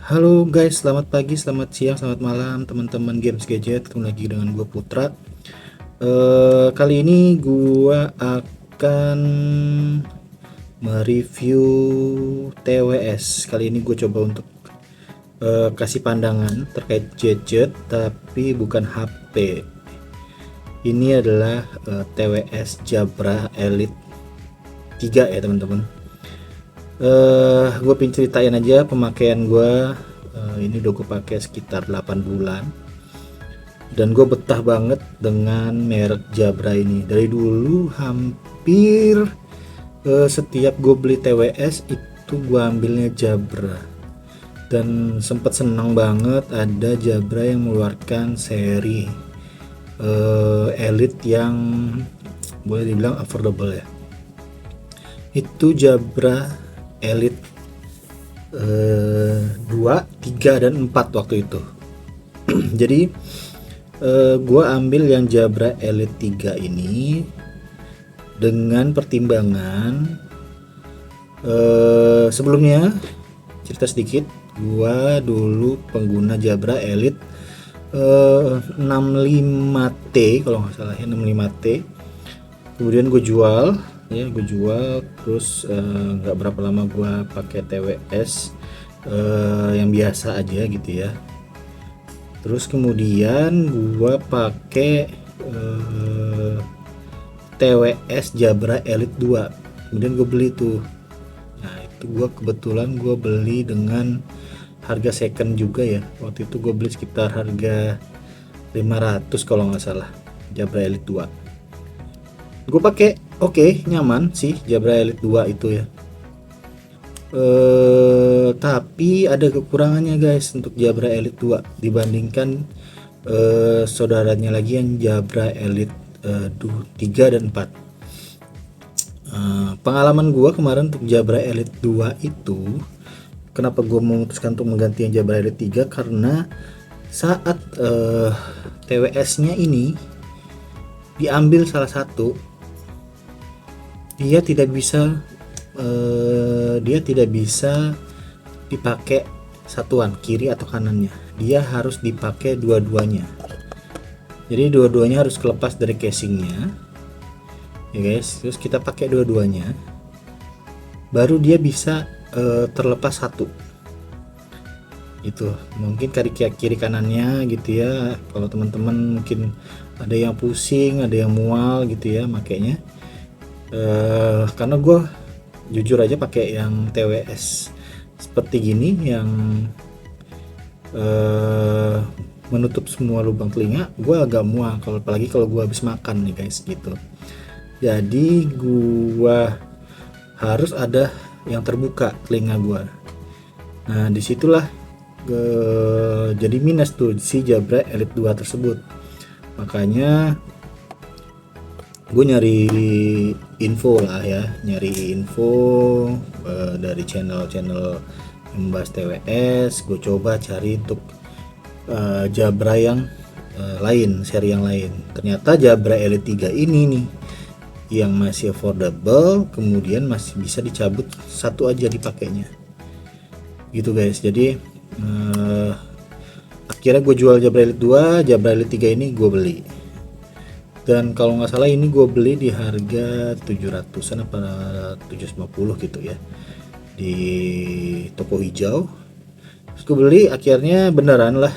Halo guys, selamat pagi, selamat siang, selamat malam teman-teman Games Gadget. Ketemu lagi dengan gue Putra. Kali ini gue akan mereview TWS. Kali ini gue coba untuk kasih pandangan terkait gadget, tapi bukan HP. Ini adalah TWS Jabra Elite 3 ya teman-teman. Gue pengen ceritain aja pemakaian gue. Ini udah gue pakai sekitar 8 bulan dan gue betah banget dengan merek Jabra ini. Dari dulu hampir setiap gue beli TWS itu gue ambilnya Jabra, dan sempat senang banget ada Jabra yang mengeluarkan seri Elite yang boleh dibilang affordable ya. Itu Jabra Elite 2, 3, dan 4 waktu itu. Jadi gue ambil yang Jabra Elite 3 ini dengan pertimbangan sebelumnya. Cerita sedikit, gue dulu pengguna Jabra Elite 65T kalau nggak salah ya, 65T. Kemudian gue jual ya, terus nggak berapa lama gue pakai TWS yang biasa aja gitu ya. Terus kemudian gue pakai TWS Jabra Elite 2, kemudian gue beli tuh. Nah itu kebetulan gue beli dengan harga second juga ya. Waktu itu gue beli sekitar harga 500 kalau nggak salah, Jabra Elite 2. Gue pakai, oke, nyaman sih Jabra Elite 2 itu ya. Tapi ada kekurangannya guys untuk Jabra Elite 2 dibandingkan saudaranya lagi yang Jabra Elite 3 dan 4. Pengalaman gua kemarin untuk Jabra Elite 2 itu, kenapa gue memutuskan untuk mengganti yang Jabra Elite 3, karena saat TWS nya ini diambil salah satu, dia tidak bisa dipakai satuan kiri atau kanannya, dia harus dipakai dua-duanya. Jadi dua-duanya harus kelepas dari casingnya ya guys, terus kita pakai dua-duanya baru dia bisa terlepas satu. Itu mungkin kiri kanannya gitu ya. Kalau teman-teman mungkin ada yang pusing, ada yang mual gitu ya makanya. Karena gue jujur aja pakai yang TWS seperti gini yang menutup semua lubang telinga, gue agak mual apalagi kalau gue habis makan nih guys gitu. Jadi gue harus ada yang terbuka telinga gue. Nah disitulah jadi minus tuh si Jabra Elite 2 tersebut. Makanya gue nyari info lah ya, dari channel-channel yang membahas TWS. Gue coba cari untuk Jabra yang lain, seri yang lain. Ternyata Jabra Elite 3 ini nih yang masih affordable, kemudian masih bisa dicabut satu aja dipakainya gitu guys. Jadi akhirnya gue jual Jabra Elite 2, Jabra Elite 3 ini gue beli. Dan kalau nggak salah ini gue beli di harga 700-an apa 750 gitu ya, di toko hijau. Terus gue beli, akhirnya beneran lah,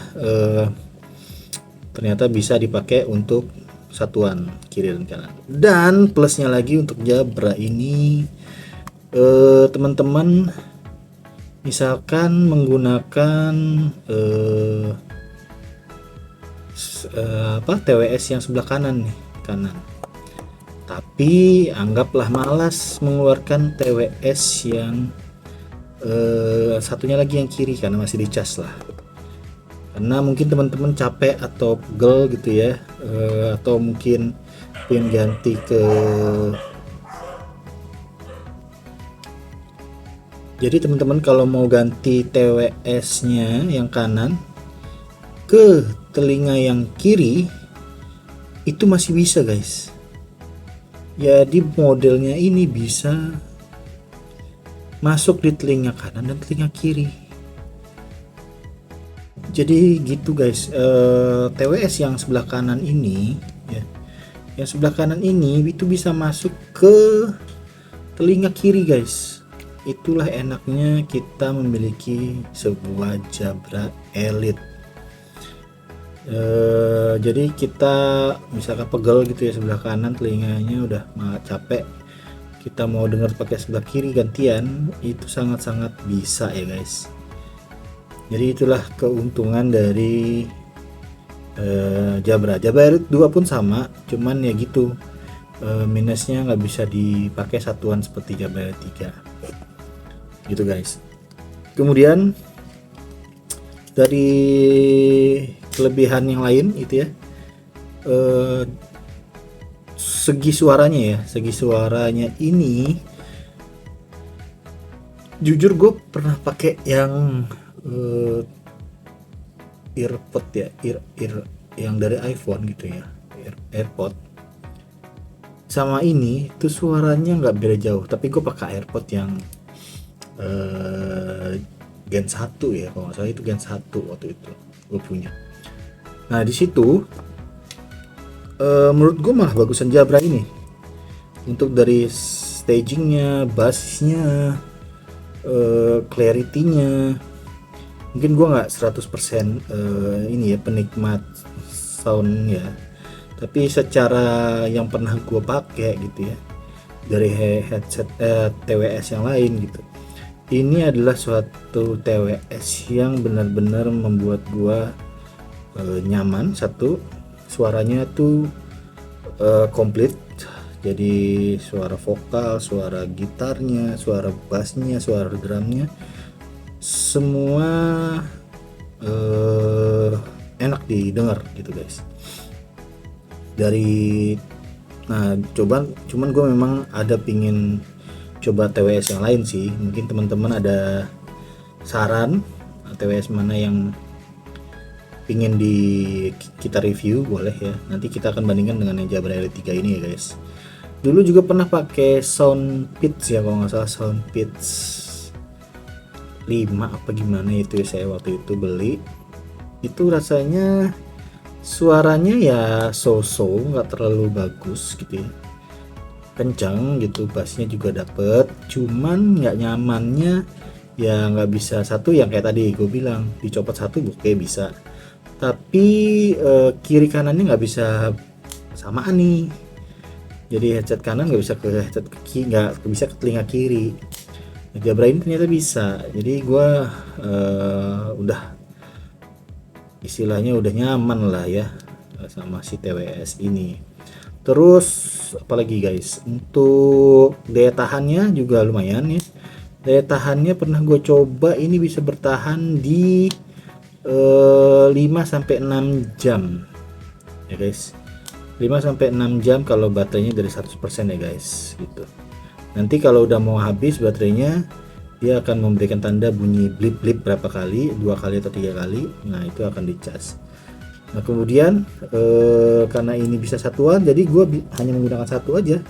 ternyata bisa dipakai untuk satuan kiri dan kanan. Dan plusnya lagi untuk Jabra ini, teman-teman misalkan menggunakan TWS yang sebelah kanan nih, tapi anggaplah malas mengeluarkan TWS yang satunya lagi yang kiri karena masih dicas lah. Karena mungkin teman-teman capek atau pegel gitu ya, atau mungkin pengen ganti ke, jadi teman-teman kalau mau ganti TWS nya yang kanan ke telinga yang kiri itu masih bisa guys. Jadi modelnya ini bisa masuk di telinga kanan dan telinga kiri. Jadi gitu guys, TWS yang sebelah kanan ini ya, yang sebelah kanan ini itu bisa masuk ke telinga kiri guys. Itulah enaknya kita memiliki sebuah Jabra Elite. Jadi kita misalkan pegel gitu ya sebelah kanan telinganya udah capek, kita mau dengar pakai sebelah kiri gantian, itu sangat-sangat bisa ya guys. Jadi itulah keuntungan dari Jabra Elite 2 pun sama, cuman ya gitu, minusnya nggak bisa dipakai satuan seperti Jabra Elite 3 gitu guys. Kemudian dari kelebihan yang lain itu ya, segi suaranya ini jujur gue pernah pakai yang earpod ya, yang dari iPhone gitu ya, AirPod sama ini tuh suaranya nggak beda jauh, tapi gue pakai AirPod yang Gen 1 ya, kalau nggak salah itu Gen 1 waktu itu gue punya. Nah di situ menurut gue malah bagusan Jabra ini untuk dari stagingnya, bassnya, clarity-nya. Mungkin gue nggak 100% ini ya penikmat sound ya, tapi secara yang pernah gue pakai gitu ya dari headset TWS yang lain gitu, ini adalah suatu TWS yang benar-benar membuat gua nyaman. Satu, suaranya tuh komplit, jadi suara vokal, suara gitarnya, suara bassnya, suara drumnya, semua enak didengar gitu guys. Cuman gue memang ada pingin coba TWS yang lain sih. Mungkin teman-teman ada saran TWS mana yang pingin kita review, boleh ya, nanti kita akan bandingkan dengan yang Jabra Elite 3 ini ya guys. Dulu juga pernah pakai Soundpeats ya, kalau nggak salah Soundpeats 5 apa gimana itu ya, saya waktu itu beli. Itu rasanya suaranya ya so-so, nggak terlalu bagus gitu ya, kencang gitu, bassnya juga dapet, cuman nggak nyamannya ya nggak bisa. Satu yang kayak tadi gue bilang, dicopot satu oke bisa, tapi kiri kanannya nggak bisa samaan nih. Jadi headset kanan nggak bisa ke headset kiri, nggak bisa ke telinga kiri. Jabra ini ternyata bisa. Jadi gue udah istilahnya udah nyaman lah ya sama si TWS ini. Terus apalagi guys, untuk daya tahannya juga lumayan ya. Daya tahannya pernah gue coba, ini bisa bertahan di 5-6 jam ya guys. 5-6 jam kalau baterainya dari 100% ya guys gitu. Nanti kalau udah mau habis baterainya, dia akan memberikan tanda bunyi blip-blip berapa kali, 2 kali atau 3 kali. Nah itu akan dicas. Nah kemudian karena ini bisa satuan, jadi gue hanya menggunakan satu aja,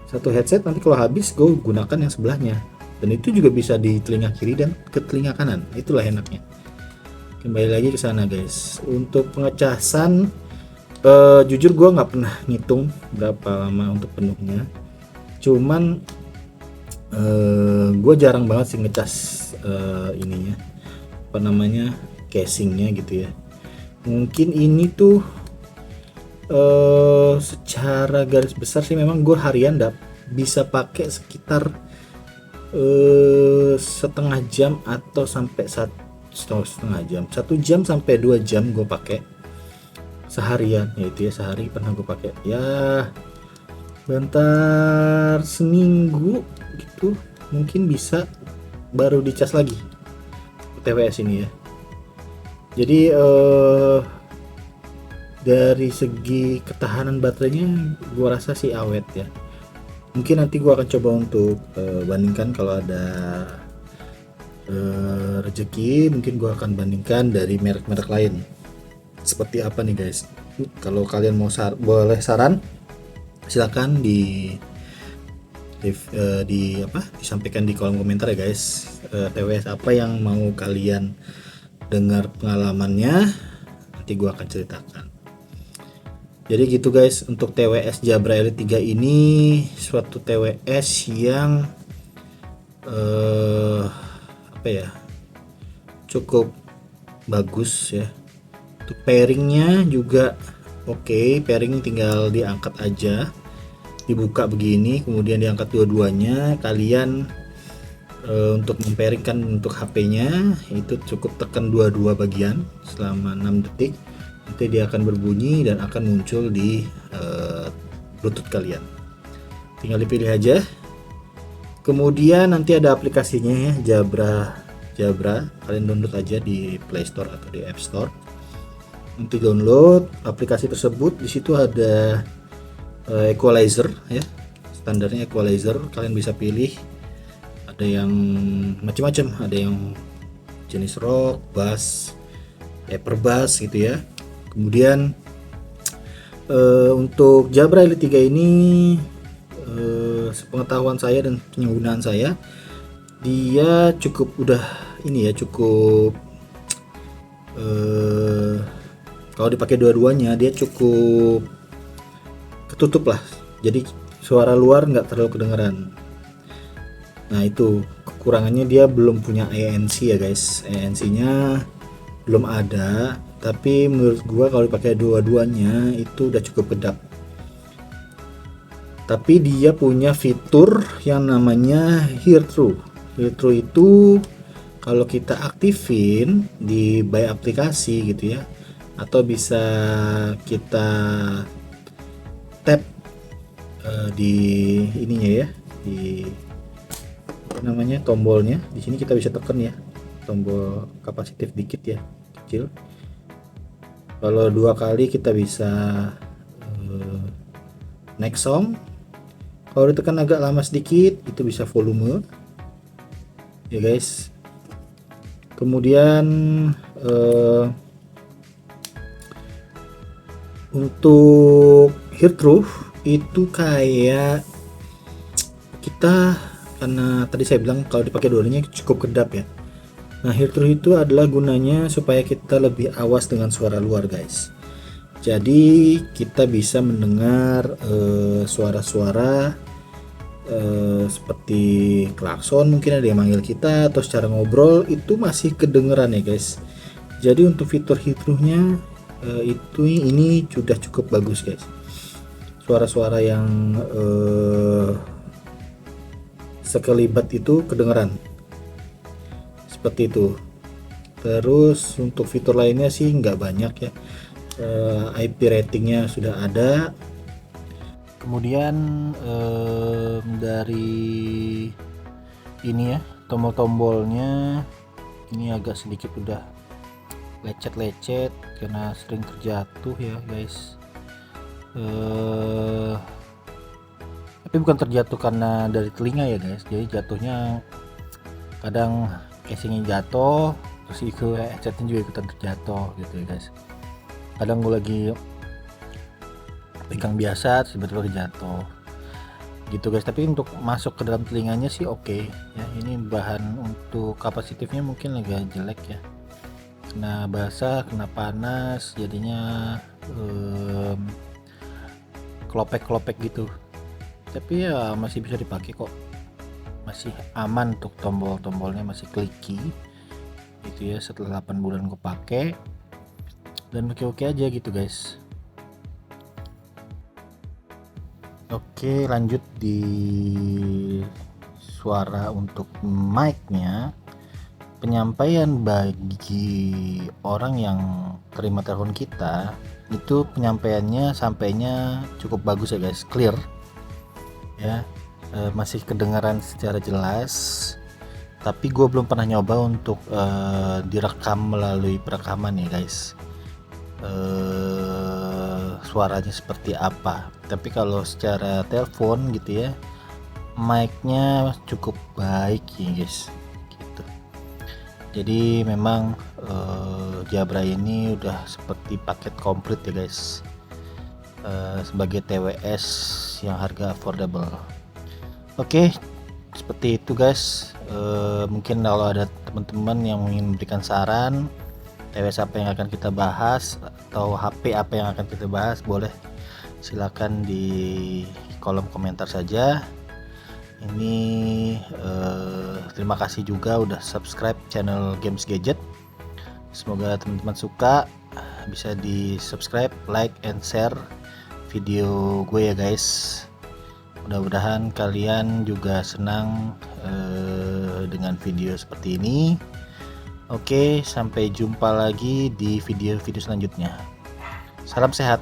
satu headset. Nanti kalau habis gue gunakan yang sebelahnya, dan itu juga bisa di telinga kiri dan ke telinga kanan. Itulah enaknya. Kembali lagi ke sana guys. Untuk pengecasan, jujur gue nggak pernah ngitung berapa lama untuk penuhnya, cuman gue jarang banget sih ngecas ininya, apa namanya, casingnya gitu ya. Mungkin ini tuh secara garis besar sih memang gue harian bisa pakai sekitar setengah jam atau sampai setengah jam, 1 jam sampai 2 jam gue pakai seharian. Yaitu ya sehari pernah gue pakai ya bentar, seminggu gitu mungkin bisa, baru dicas lagi TWS ini ya. Jadi dari segi ketahanan baterainya gua rasa sih awet ya. Mungkin nanti gua akan coba untuk bandingkan kalau ada rezeki, mungkin gua akan bandingkan dari merek-merek lain seperti apa nih guys. Kalau kalian mau boleh saran, silakan disampaikan di kolom komentar ya guys. TWS apa yang mau kalian dengar pengalamannya, nanti gue akan ceritakan. Jadi gitu guys, untuk TWS Jabra Elite 3 ini suatu TWS yang apa ya, cukup bagus ya. Untuk pairingnya juga oke, pairing tinggal diangkat aja, dibuka begini, kemudian diangkat dua-duanya. Kalian untuk mempairingkan untuk HP-nya itu cukup tekan dua-dua bagian selama 6 detik, nanti dia akan berbunyi dan akan muncul di Bluetooth kalian. Tinggal dipilih aja. Kemudian nanti ada aplikasinya ya, Jabra. Kalian download aja di Play Store atau di App Store. Nanti download aplikasi tersebut. Di situ ada equalizer ya, standarnya equalizer. Kalian bisa pilih, ada yang macam-macam, ada yang jenis rock, bass, hyper bass gitu ya. Kemudian untuk Jabra Elite 3 ini sepengetahuan saya dan penggunaan saya, dia cukup udah ini ya, cukup kalau dipakai dua-duanya dia cukup ketutup lah, jadi suara luar nggak terlalu kedengeran. Nah itu kekurangannya, dia belum punya ANC ya guys, ANC nya belum ada, tapi menurut gua kalau dipakai dua-duanya itu udah cukup kedap. Tapi dia punya fitur yang namanya Hear Through. Hear Through itu kalau kita aktifin di by aplikasi gitu ya, atau bisa kita tap di ininya ya, di namanya tombolnya. Di sini kita bisa tekan ya, tombol kapasitif dikit ya, kecil. Kalau 2 kali kita bisa next song. Kalau ditekan agak lama sedikit itu bisa volume ya guys. Kemudian untuk Hear Through itu kayak kita, karena tadi saya bilang kalau dipakai dua-duanya cukup kedap ya. Nah, Hear Through itu adalah gunanya supaya kita lebih awas dengan suara luar guys. Jadi kita bisa mendengar suara-suara seperti klakson, mungkin ada yang manggil kita, atau secara ngobrol itu masih kedengeran ya guys. Jadi untuk fitur Hear Through-nya ini sudah cukup bagus guys. Suara-suara yang sekelibat itu kedengeran seperti itu. Terus untuk fitur lainnya sih nggak banyak ya. IP ratingnya sudah ada. Kemudian dari ini ya, tombol-tombolnya ini agak sedikit udah lecet-lecet karena sering terjatuh ya guys. Tapi bukan terjatuh karena dari telinga ya guys, jadi jatuhnya kadang casingnya jatuh, terus itu headsetnya juga ikutan terjatuh gitu ya guys. Kadang gue lagi pegang biasa tiba-tiba jatuh gitu guys. Tapi untuk masuk ke dalam telinganya sih oke ya. Ini bahan untuk kapasitifnya mungkin agak jelek ya, kena basah, kena panas, jadinya kelopek-kelopek gitu. Tapi ya masih bisa dipakai kok, masih aman. Untuk tombol-tombolnya masih clicky gitu ya, setelah 8 bulan gue pakai dan oke-oke aja gitu guys. Oke, lanjut di suara untuk mic-nya. Penyampaian bagi orang yang terima telepon kita itu penyampaiannya sampainya cukup bagus ya guys, clear ya, masih kedengaran secara jelas. Tapi gue belum pernah nyoba untuk direkam melalui perekaman ya guys, suaranya seperti apa. Tapi kalau secara telepon gitu ya, mic-nya cukup baik ya guys gitu. Jadi memang Jabra ini udah seperti paket komplit ya guys, sebagai TWS yang harga affordable. Oke, seperti itu guys. Mungkin kalau ada teman-teman yang ingin memberikan saran TWS apa yang akan kita bahas atau HP apa yang akan kita bahas, boleh silakan di kolom komentar saja. Ini terima kasih juga udah subscribe channel Games Gadget. Semoga teman-teman suka, bisa di subscribe, like, and share video gue ya guys. Mudah-mudahan kalian juga senang dengan video seperti ini. Oke, sampai jumpa lagi di video-video selanjutnya. Salam sehat.